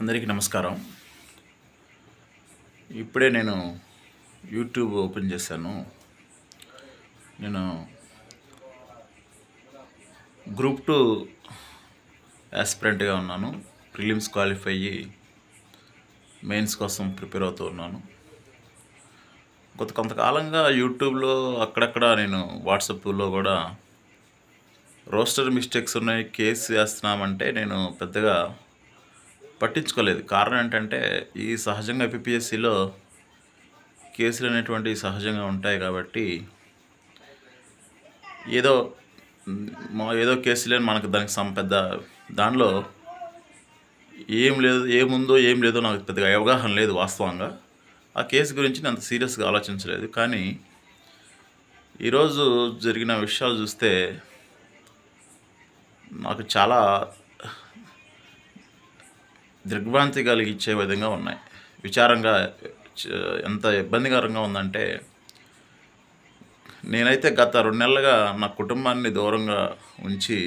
అందరికీ నమస్కారం. ఇప్పుడే నేను యూట్యూబ్ ఓపెన్ చేశాను. నేను గ్రూప్ 2 యాస్పిరెంట్‌గా ఉన్నాను. ప్రిలిమ్స్ క్వాలిఫై అయ్యి మెయిన్స్ కోసం ప్రిపేర్ అవుతూ ఉన్నాను. కొంతకాలంగా యూట్యూబ్‌లో అక్కడక్కడ నేను వాట్సాప్‌లో కూడా రోస్టర్ మిస్టేక్స్ ఉన్నాయి, కేసు వేస్తున్నామంటే నేను పెద్దగా పట్టించుకోలేదు. కారణం ఏంటంటే ఈ సహజంగా ఏపీపీఎస్సీలో కేసులు అనేటువంటివి సహజంగా ఉంటాయి కాబట్టి ఏదో ఏదో కేసులేని మనకు దానికి పెద్ద దానిలో ఏం లేదు, ఏముందో ఏం లేదో నాకు పెద్దగా అవగాహన లేదు. వాస్తవంగా ఆ కేసు గురించి నేను అంత సీరియస్గా ఆలోచించలేదు. కానీ ఈరోజు జరిగిన విషయాలు చూస్తే నాకు చాలా దిగ్భ్రాంతి కలిగించే విధంగా ఉన్నాయి. విచారంగా ఎంత ఇబ్బందికరంగా ఉందంటే, నేనైతే గత 2 నెలలుగా నా కుటుంబాన్ని దూరంగా ఉంచి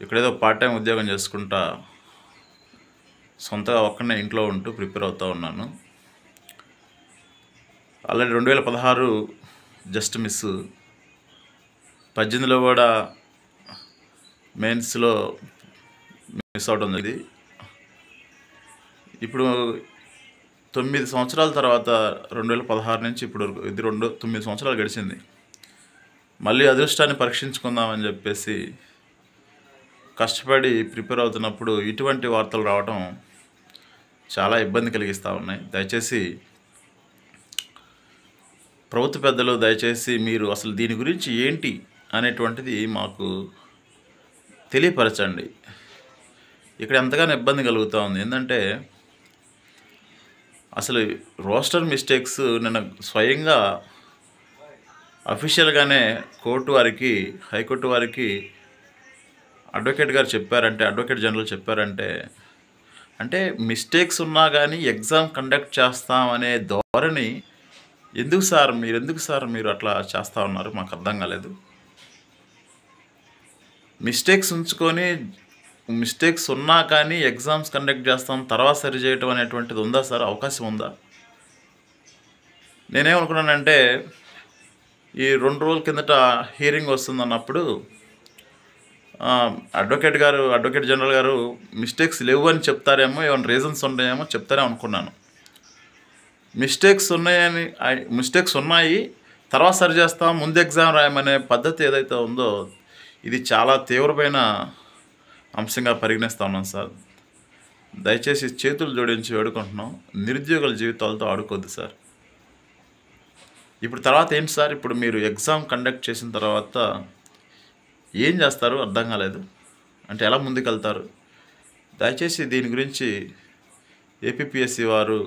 ఇక్కడేదో పార్ట్ టైం ఉద్యోగం చేసుకుంటా సొంతగా ఒక్కనే ఇంట్లో ఉంటూ ప్రిపేర్ అవుతూ ఉన్నాను. ఆల్రెడీ 2016 జస్ట్ మిస్, 18లో కూడా మెయిన్స్లో మిస్ అవడం జరిగింది. ఇప్పుడు 9 సంవత్సరాల తర్వాత 2016 నుంచి ఇప్పుడు ఇది 9 సంవత్సరాలు గడిచింది. మళ్ళీ అదృష్టాన్ని పరీక్షించుకుందామని చెప్పేసి కష్టపడి ప్రిపేర్ అవుతున్నప్పుడు ఇటువంటి వార్తలు రావడం చాలా ఇబ్బంది కలిగిస్తూ ఉన్నాయి. దయచేసి ప్రభుత్వ పెద్దలు దయచేసి మీరు అసలు దీని గురించి ఏంటి అనేటువంటిది మాకు తెలియపరచండి. ఇక్కడ ఎంతగానో ఇబ్బంది కలుగుతూ ఉంది. ఏంటంటే అసలు రోస్టర్ మిస్టేక్స్ నిన్న స్వయంగా అఫీషియల్గానే కోర్టు వారికి, హైకోర్టు వారికి అడ్వకేట్ గారు చెప్పారంటే, అడ్వకేట్ జనరల్ చెప్పారంటే, అంటే మిస్టేక్స్ ఉన్నా కానీ ఎగ్జామ్ కండక్ట్ చేస్తామనే ధోరణి ఎందుకు సార్ మీరు అట్లా చేస్తూ ఉన్నారు? మాకు అర్థం కాలేదు. మిస్టేక్స్ ఉంచుకొని మిస్టేక్స్ ఉన్నా కానీ ఎగ్జామ్స్ కండక్ట్ చేస్తాం, తర్వాత సరి చేయటం అనేటువంటిది ఉందా సార్? అవకాశం ఉందా? నేనేమనుకున్నానంటే, ఈ 2 రోజుల కిందట హియరింగ్ వస్తుందన్నప్పుడు అడ్వకేట్ జనరల్ గారు మిస్టేక్స్ లేవు అని చెప్తారేమో, ఏమైనా రీజన్స్ ఉన్నాయేమో చెప్తారేమో అనుకున్నాను. మిస్టేక్స్ ఉన్నాయి, తర్వాత సరి చేస్తాం, ముందు ఎగ్జామ్ రాయమనే పద్ధతి ఏదైతే ఉందో ఇది చాలా తీవ్రమైన అంశంగా పరిగణిస్తూ ఉన్నాం సార్. దయచేసి చేతులు జోడించి వేడుకుంటున్నాం, నిరుద్యోగుల జీవితాలతో ఆడుకోవద్దు సార్. ఇప్పుడు తర్వాత ఏంటి సార్? ఇప్పుడు మీరు ఎగ్జామ్ కండక్ట్ చేసిన తర్వాత ఏం చేస్తారు? అర్థం కాలేదు. అంటే ఎలా ముందుకెళ్తారు? దయచేసి దీని గురించి ఏపీపీఎస్సీ వారు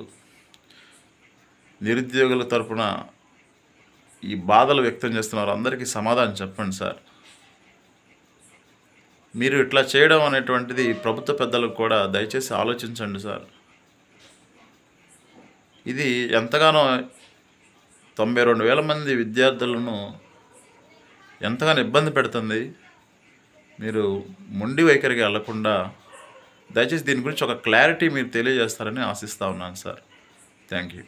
నిరుద్యోగుల తరపున ఈ బాధలు వ్యక్తం చేస్తున్నారు, అందరికీ సమాధానం చెప్పండి సార్. మీరు ఇట్లా చేయడం అనేటువంటిది ప్రభుత్వ పెద్దలకు కూడా దయచేసి ఆలోచించండి సార్. ఇది ఎంతగానో 92,000 మంది విద్యార్థులను ఎంతగానో ఇబ్బంది పెడుతుంది. మీరు మొండి వైఖరికి వెళ్లకుండా దయచేసి దీని గురించి ఒక క్లారిటీ మీరు తెలియజేస్తారని ఆశిస్తూ ఉన్నాను సార్. Thank you.